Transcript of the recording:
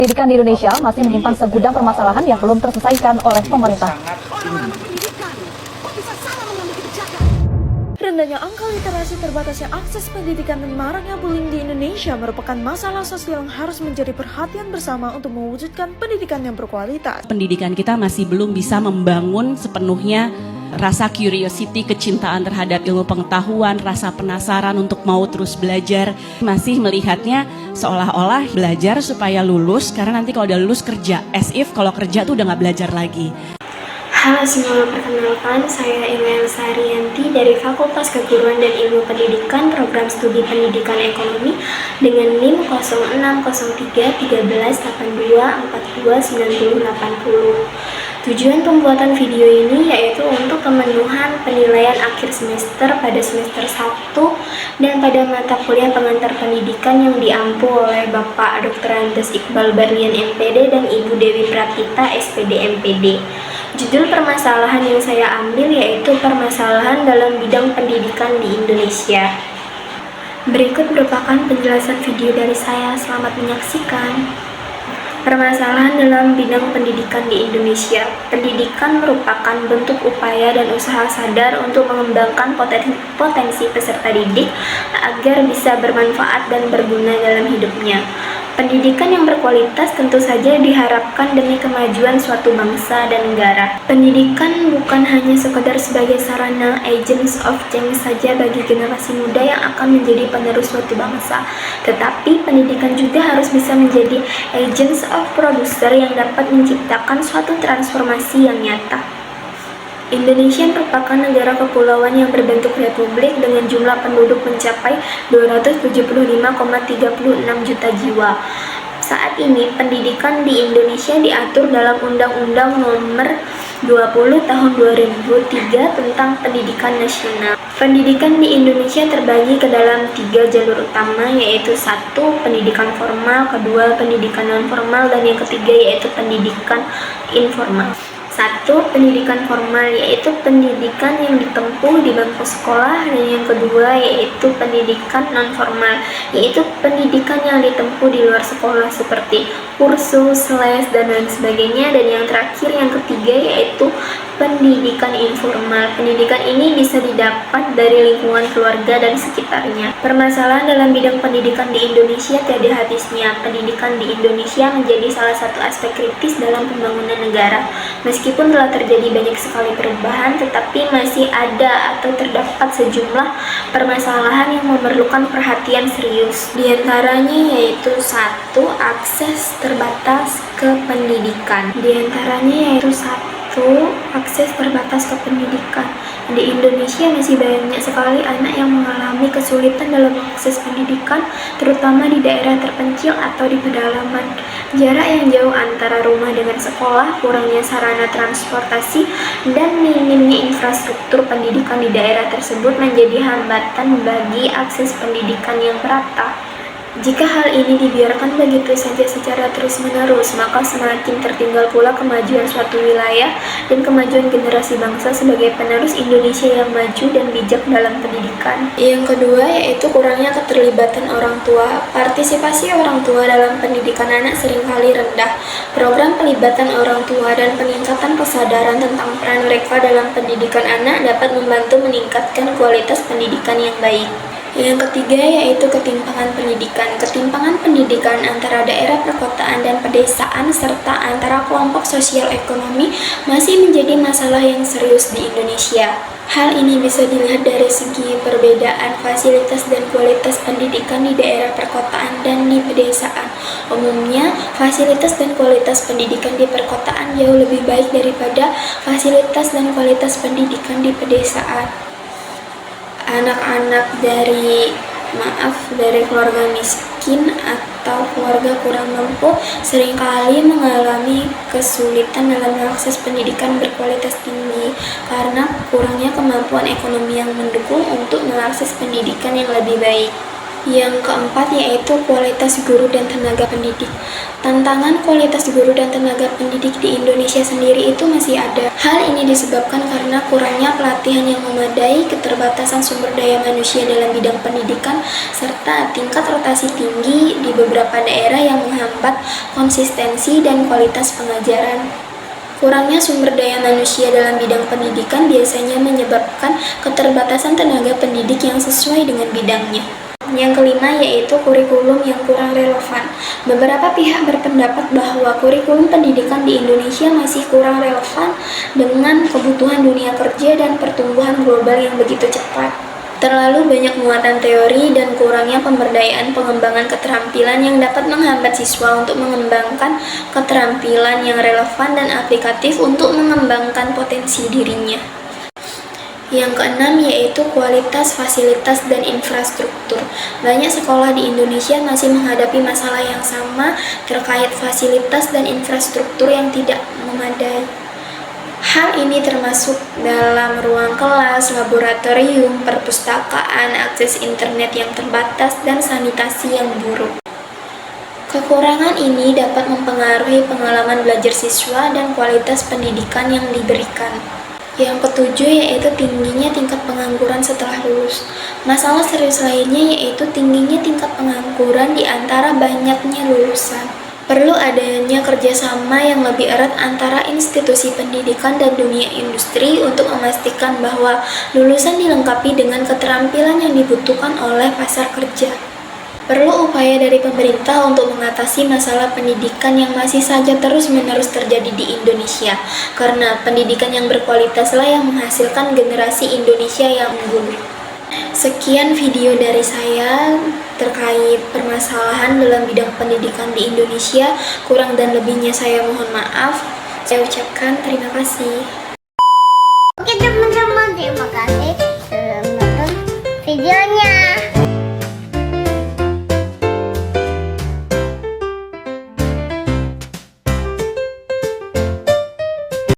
Pendidikan di Indonesia masih menyimpan segudang permasalahan yang belum terselesaikan oleh pemerintah. Rendahnya angka literasi, terbatasnya akses pendidikan, dan maraknya bullying di Indonesia merupakan masalah sosial yang harus menjadi perhatian bersama untuk mewujudkan pendidikan yang berkualitas. Pendidikan kita masih belum bisa membangun sepenuhnya rasa curiosity, kecintaan terhadap ilmu pengetahuan, rasa penasaran untuk mau terus belajar. Masih melihatnya seolah-olah belajar supaya lulus, karena nanti kalau udah lulus kerja, as if kalau kerja tuh udah gak belajar lagi. Halo semua, perkenalkan saya Email Sarianti dari Fakultas Keguruan dan Ilmu Pendidikan Program Studi Pendidikan Ekonomi dengan NIM 06131382429080. Tujuan pembuatan video ini yaitu untuk pemenuhan penilaian akhir semester pada semester 1 dan pada mata kuliah pengantar pendidikan yang diampu oleh Bapak Dr. Andes Iqbal Barlian MPD dan Ibu Dewi Pratita SPD MPD. Judul permasalahan yang saya ambil yaitu permasalahan dalam bidang pendidikan di Indonesia. Berikut merupakan penjelasan video dari saya, selamat menyaksikan. Permasalahan dalam bidang pendidikan di Indonesia. Pendidikan merupakan bentuk upaya dan usaha sadar untuk mengembangkan potensi peserta didik agar bisa bermanfaat dan berguna dalam hidupnya. Pendidikan yang berkualitas tentu saja diharapkan demi kemajuan suatu bangsa dan negara. Pendidikan bukan hanya sekedar sebagai sarana agents of change saja bagi generasi muda yang akan menjadi penerus suatu bangsa, tetapi pendidikan juga harus bisa menjadi agents of producer yang dapat menciptakan suatu transformasi yang nyata. Indonesia merupakan negara kepulauan yang berbentuk republik dengan jumlah penduduk mencapai 275,36 juta jiwa. Saat ini, pendidikan di Indonesia diatur dalam Undang-Undang Nomor 20 Tahun 2003 tentang Pendidikan Nasional. Pendidikan di Indonesia terbagi ke dalam 3 jalur utama, yaitu 1. Pendidikan formal, 2. Pendidikan non-formal, dan yang ketiga yaitu pendidikan informal. 1. Pendidikan formal yaitu pendidikan yang ditempuh di bangku sekolah, dan yang kedua yaitu pendidikan non-formal yaitu pendidikan yang ditempuh di luar sekolah seperti kursus, les, dan lain sebagainya, dan yang terakhir yang ketiga yaitu pendidikan informal. Pendidikan ini bisa didapat dari lingkungan keluarga dan sekitarnya. Permasalahan dalam bidang pendidikan di Indonesia tiada habisnya. Pendidikan di Indonesia menjadi salah satu aspek kritis dalam pembangunan negara. Meskipun telah terjadi banyak sekali perubahan, tetapi masih ada atau terdapat sejumlah permasalahan yang memerlukan perhatian serius. Di antaranya yaitu 1. Akses terbatas ke pendidikan. Akses terbatas ke pendidikan. Di Indonesia masih banyak sekali anak yang mengalami kesulitan dalam akses pendidikan, terutama di daerah terpencil atau di pedalaman. Jarak yang jauh antara rumah dengan sekolah, kurangnya sarana transportasi, dan minimnya infrastruktur pendidikan di daerah tersebut menjadi hambatan bagi akses pendidikan yang merata. Jika hal ini dibiarkan begitu saja secara terus-menerus, maka semakin tertinggal pula kemajuan suatu wilayah dan kemajuan generasi bangsa sebagai penerus Indonesia yang maju dan bijak dalam pendidikan. Yang kedua yaitu kurangnya keterlibatan orang tua. Partisipasi orang tua dalam pendidikan anak seringkali rendah. Program pelibatan orang tua dan peningkatan kesadaran tentang peran mereka dalam pendidikan anak dapat membantu meningkatkan kualitas pendidikan yang baik. Yang ketiga yaitu ketimpangan pendidikan. Ketimpangan pendidikan antara daerah perkotaan dan pedesaan serta antara kelompok sosial ekonomi masih menjadi masalah yang serius di Indonesia. Hal ini bisa dilihat dari segi perbedaan fasilitas dan kualitas pendidikan di daerah perkotaan dan di pedesaan. Umumnya, fasilitas dan kualitas pendidikan di perkotaan jauh lebih baik daripada fasilitas dan kualitas pendidikan di pedesaan. Anak-anak dari keluarga miskin atau keluarga kurang mampu seringkali mengalami kesulitan dalam mengakses pendidikan berkualitas tinggi karena kurangnya kemampuan ekonomi yang mendukung untuk mengakses pendidikan yang lebih baik. Yang keempat yaitu kualitas guru dan tenaga pendidik. Tantangan kualitas guru dan tenaga pendidik di Indonesia sendiri itu masih ada. Hal ini disebabkan karena kurangnya pelatihan yang memadai, keterbatasan sumber daya manusia dalam bidang pendidikan, serta tingkat rotasi tinggi di beberapa daerah yang menghambat konsistensi dan kualitas pengajaran. Kurangnya sumber daya manusia dalam bidang pendidikan biasanya menyebabkan keterbatasan tenaga pendidik yang sesuai dengan bidangnya. Yang kelima yaitu kurikulum yang kurang relevan. Beberapa pihak berpendapat bahwa kurikulum pendidikan di Indonesia masih kurang relevan dengan kebutuhan dunia kerja dan pertumbuhan global yang begitu cepat. Terlalu banyak muatan teori dan kurangnya pemberdayaan pengembangan keterampilan yang dapat menghambat siswa untuk mengembangkan keterampilan yang relevan dan aplikatif untuk mengembangkan potensi dirinya. Yang keenam yaitu kualitas fasilitas dan infrastruktur. Banyak sekolah di Indonesia masih menghadapi masalah yang sama terkait fasilitas dan infrastruktur yang tidak memadai. Hal ini termasuk dalam ruang kelas, laboratorium, perpustakaan, akses internet yang terbatas, dan sanitasi yang buruk. Kekurangan ini dapat mempengaruhi pengalaman belajar siswa dan kualitas pendidikan yang diberikan. Yang ketujuh yaitu tingginya tingkat pengangguran setelah lulus. Masalah serius lainnya yaitu tingginya tingkat pengangguran di antara banyaknya lulusan. Perlu adanya kerjasama yang lebih erat antara institusi pendidikan dan dunia industri untuk memastikan bahwa lulusan dilengkapi dengan keterampilan yang dibutuhkan oleh pasar kerja. Perlu upaya dari pemerintah untuk mengatasi masalah pendidikan yang masih saja terus-menerus terjadi di Indonesia, karena pendidikan yang berkualitaslah yang menghasilkan generasi Indonesia yang unggul. Sekian video dari saya terkait permasalahan dalam bidang pendidikan di Indonesia. Kurang dan lebihnya saya mohon maaf. Saya ucapkan terima kasih. Oke teman-teman, terima kasih sudah menonton videonya.